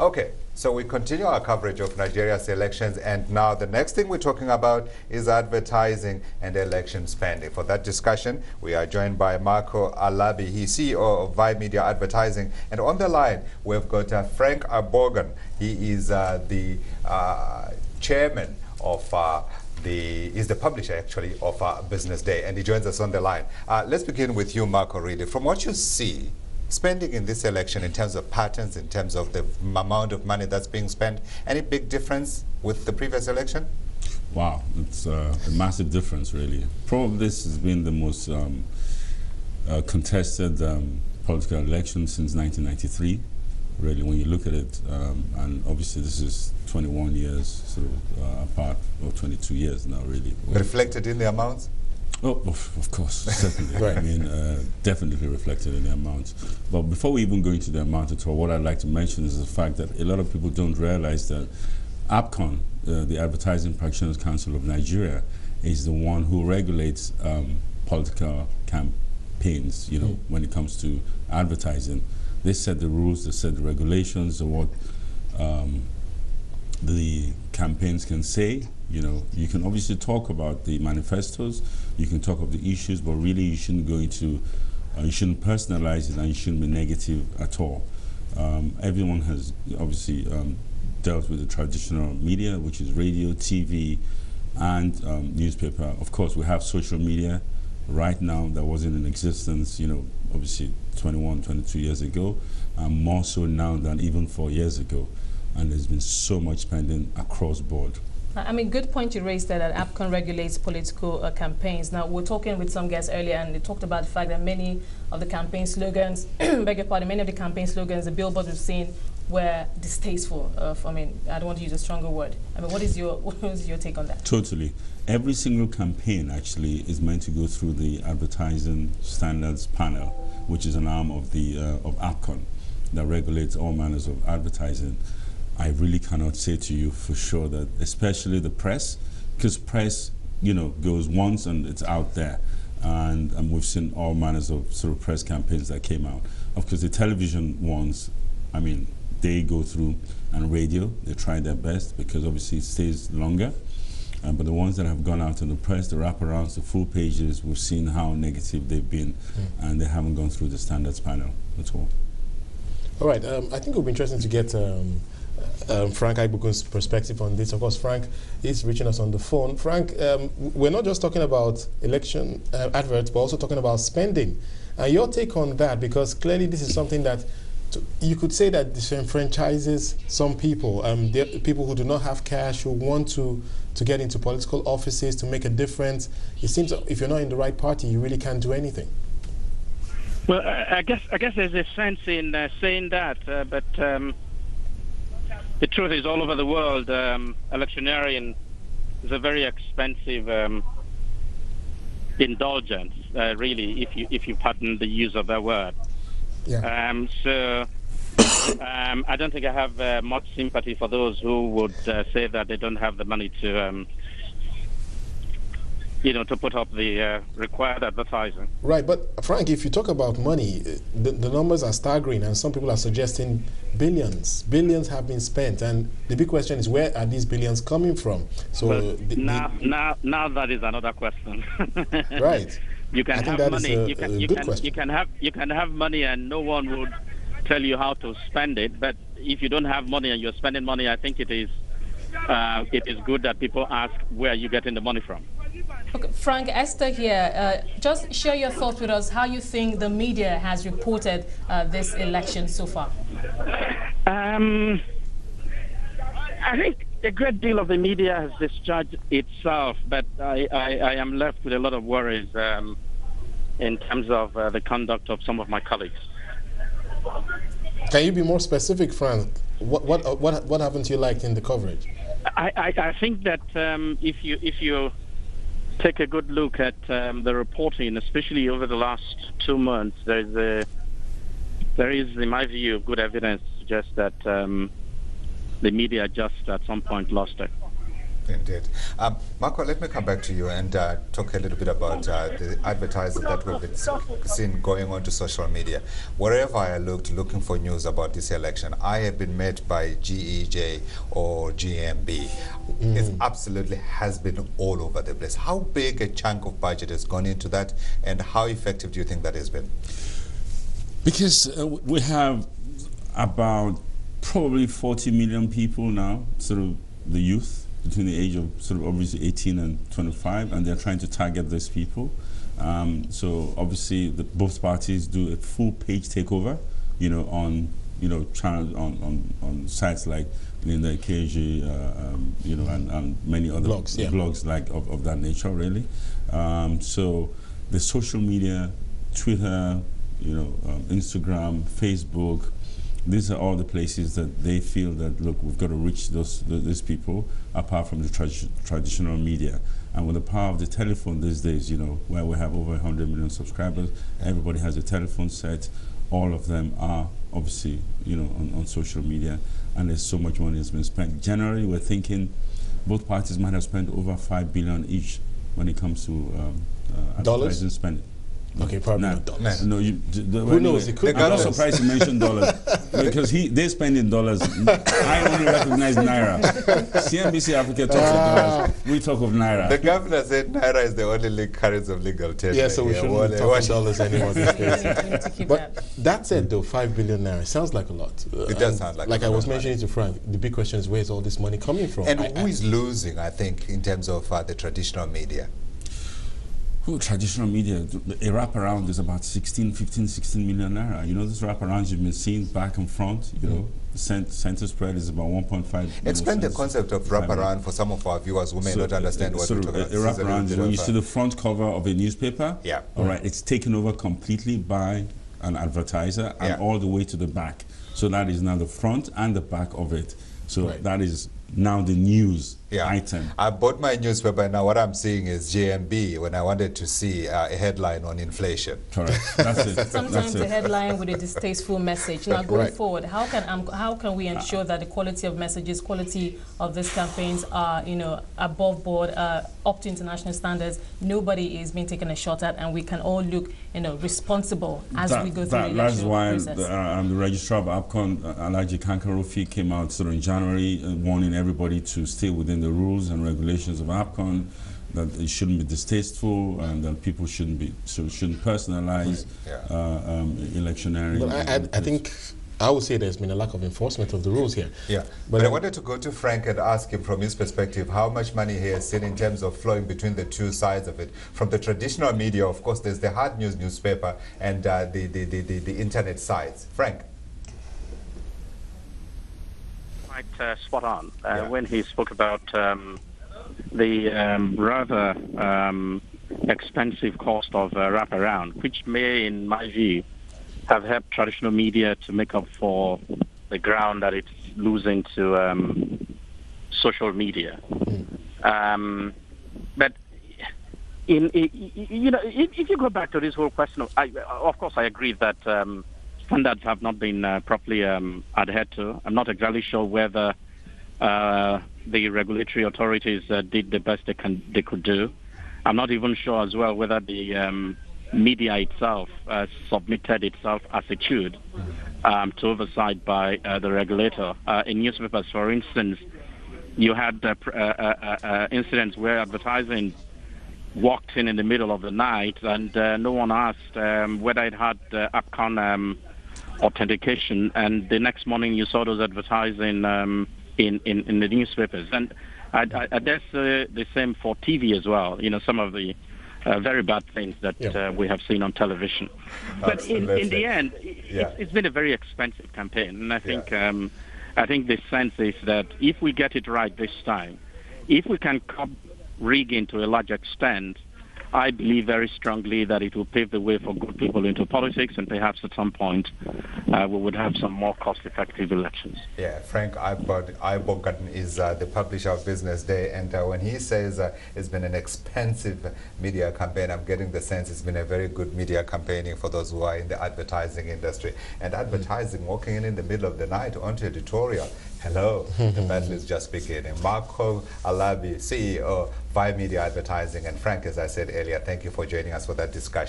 Okay, so we continue our coverage of Nigeria's elections, and now the next thing we're talking about is advertising and election spending. For that discussion, we are joined by Mako Alabi. He's CEO of Vimedia Advertising, and on the line we've got Frank Aigbogun. He is the chairman of is the publisher actually of Business Day, and he joins us on the line. Let's begin with you, Mako. Really, from what you see, spending in this election in terms of patterns, in terms of the amount of money that's being spent, any big difference with the previous election? Wow, it's a massive difference, really. Probably this has been the most contested political election since 1993, really, when you look at it. And obviously this is 21 years sort of apart, or 22 years now, really. Reflected in the amounts? Oh, of course, certainly. Right. I mean, definitely reflected in the amount. But before we even go into the amount at all, what I'd like to mention is the fact that a lot of people don't realize that APCON, the Advertising Practitioners Council of Nigeria, is the one who regulates political campaigns, you know, when it comes to advertising. They set the rules, they set the regulations of what the campaigns can say. You know, you can obviously talk about the manifestos, you can talk of the issues, but really you shouldn't go into, you shouldn't personalize it, and you shouldn't be negative at all. Everyone has obviously dealt with the traditional media, which is radio, TV, and newspaper. Of course, we have social media right now that wasn't in existence, you know, obviously 21, 22 years ago, and more so now than even 4 years ago. And there's been so much spending across board. I mean, good point you raised there, that APCON regulates political campaigns. Now, we're talking with some guests earlier, and they talked about the fact that many of the campaign slogans, beg your pardon, many of the campaign slogans, the billboards we've seen, were distasteful. I mean, I don't want to use a stronger word. I mean, what is your take on that? Totally. Every single campaign actually is meant to go through the Advertising Standards Panel, which is an arm of the of APCON that regulates all manners of advertising. I really cannot say to you for sure that, especially the press, because press, you know, goes once and it's out there. And we've seen all manners of sort of press campaigns that came out. Of course, the television ones, I mean, they go through, and radio, they try their best because obviously it stays longer. But the ones that have gone out in the press, the wraparounds, the full pages, we've seen how negative they've been, and they haven't gone through the standards panel at all. All right, I think it would be interesting to get Frank Aigbogun's perspective on this. Of course, Frank is reaching us on the phone. Frank, we're not just talking about election adverts, but also talking about spending. Your take on that, because clearly this is something that you could say that disenfranchises some people, people who do not have cash, who want to get into political offices, to make a difference. It seems if you're not in the right party, you really can't do anything. Well, I guess there's a sense in saying that, but the truth is, all over the world, electioneering is a very expensive indulgence, really, if you pardon the use of that word. Yeah. So I don't think I have much sympathy for those who would say that they don't have the money to, you know, to put up the required advertising. Right, but Frank, if you talk about money, the numbers are staggering, and some people are suggesting billions. Billions have been spent, and the big question is, where are these billions coming from? So well, now that is another question. Right. You can have money. You can have money, and no one would tell you how to spend it. But if you don't have money and you're spending money, I think it is good that people ask where you're getting the money from. Okay, Frank, Esther here. Just share your thoughts with us, how you think the media has reported this election so far. I think a great deal of the media has discharged itself, but I am left with a lot of worries in terms of the conduct of some of my colleagues. Can you be more specific, Frank? What haven't you liked in the coverage? I think that if you take a good look at the reporting, especially over the last 2 months, there is, in my view, good evidence to suggest that the media just at some point lost it. Indeed. Mako, let me come back to you and talk a little bit about the advertising that we've been seeing going on to social media. Wherever I looked looking for news about this election, I have been met by GEJ or GMB. It absolutely has been all over the place. How big a chunk of budget has gone into that, and how effective do you think that has been? Because we have about probably 40 million people now, sort of the youth, between the age of sort of obviously 18 and 25, and they're trying to target those people. So obviously both parties do a full page takeover, on channels on sites like Linda KG, and many other blogs like of that nature, really. So the social media, Twitter, Instagram, Facebook. These are all the places that they feel that, look, we've got to reach those people apart from the traditional media. And with the power of the telephone these days, where we have over 100 million subscribers, everybody has a telephone set. All of them are obviously, on social media, and there's so much money that's been spent. Generally, we're thinking both parties might have spent over $5 billion each when it comes to advertising spending. Okay, probably not dollars. No, who knows? I'm not surprised you mentioned dollars because they spend in dollars. I only recognize naira. CNBC Africa talks of dollars. We talk of naira. The governor said naira is the only currency of legal tender. Yeah, so we shouldn't talk dollars anymore these days. But that said, though, 5 billion naira sounds like a lot. It does sound like. Like I was mentioning to Frank, the big question is, where is all this money coming from? And who is losing? I think in terms of the traditional media. Traditional media, a wraparound is about 16 million naira. This wraparounds you've been seeing back and front, center spread is about 1.5. Explain the concept of wraparound for some of our viewers who may not understand what we're talking about. A wraparound, when you see the front cover of a newspaper, all right, it's taken over completely by an advertiser and all the way to the back. So that is now the front and the back of it. So that is now the news item. I bought my newspaper, and now what I'm seeing is JMB when I wanted to see a headline on inflation. Correct. That's it. Sometimes a headline with a distasteful message. Now going forward, how can we ensure that the quality of messages, quality of these campaigns are above board, up to international standards? Nobody is being taken a shot at, and we can all look responsible as we go through the election process. That's why the registrar of APCON, Alhaji Kankarofi, came out sort of in January warning everybody to stay within the rules and regulations of APCON, that it shouldn't be distasteful and that people shouldn't personalize electioneering. But I think I would say there's been a lack of enforcement of the rules here. Yeah, but I wanted to go to Frank and ask him from his perspective how much money he has seen in terms of flowing between the two sides of it. From the traditional media, of course, there's the hard news newspaper and the internet sites. Frank? Spot on when he spoke about the rather expensive cost of wraparound, which may, in my view, have helped traditional media to make up for the ground that it's losing to social media. But if you go back to this whole question of course, I agree that standards have not been properly adhered to. I'm not exactly sure whether the regulatory authorities did the best they could do. I'm not even sure as well whether the media itself submitted itself as it should to oversight by the regulator. In newspapers, for instance, you had incidents where advertising walked in the middle of the night and no one asked whether it had APCON authentication, and the next morning you saw those advertising in the newspapers. And I guess the same for TV as well. Some of the very bad things that we have seen on television. But in the end, it's been a very expensive campaign, and I think the sense is that if we get it right this time, if we can curb rigging to a large extent, I believe very strongly that it will pave the way for good people into politics, and perhaps at some point we would have some more cost-effective elections. Yeah, Frank Aigbogun is the publisher of Business Day, and when he says it's been an expensive media campaign, I'm getting the sense it's been a very good media campaigning for those who are in the advertising industry. And advertising, walking in the middle of the night onto editorial, Hello, the battle is just beginning. Mako Alabi, CEO, Vimedia Advertising, and Frank, as I said earlier, thank you for joining us for that discussion.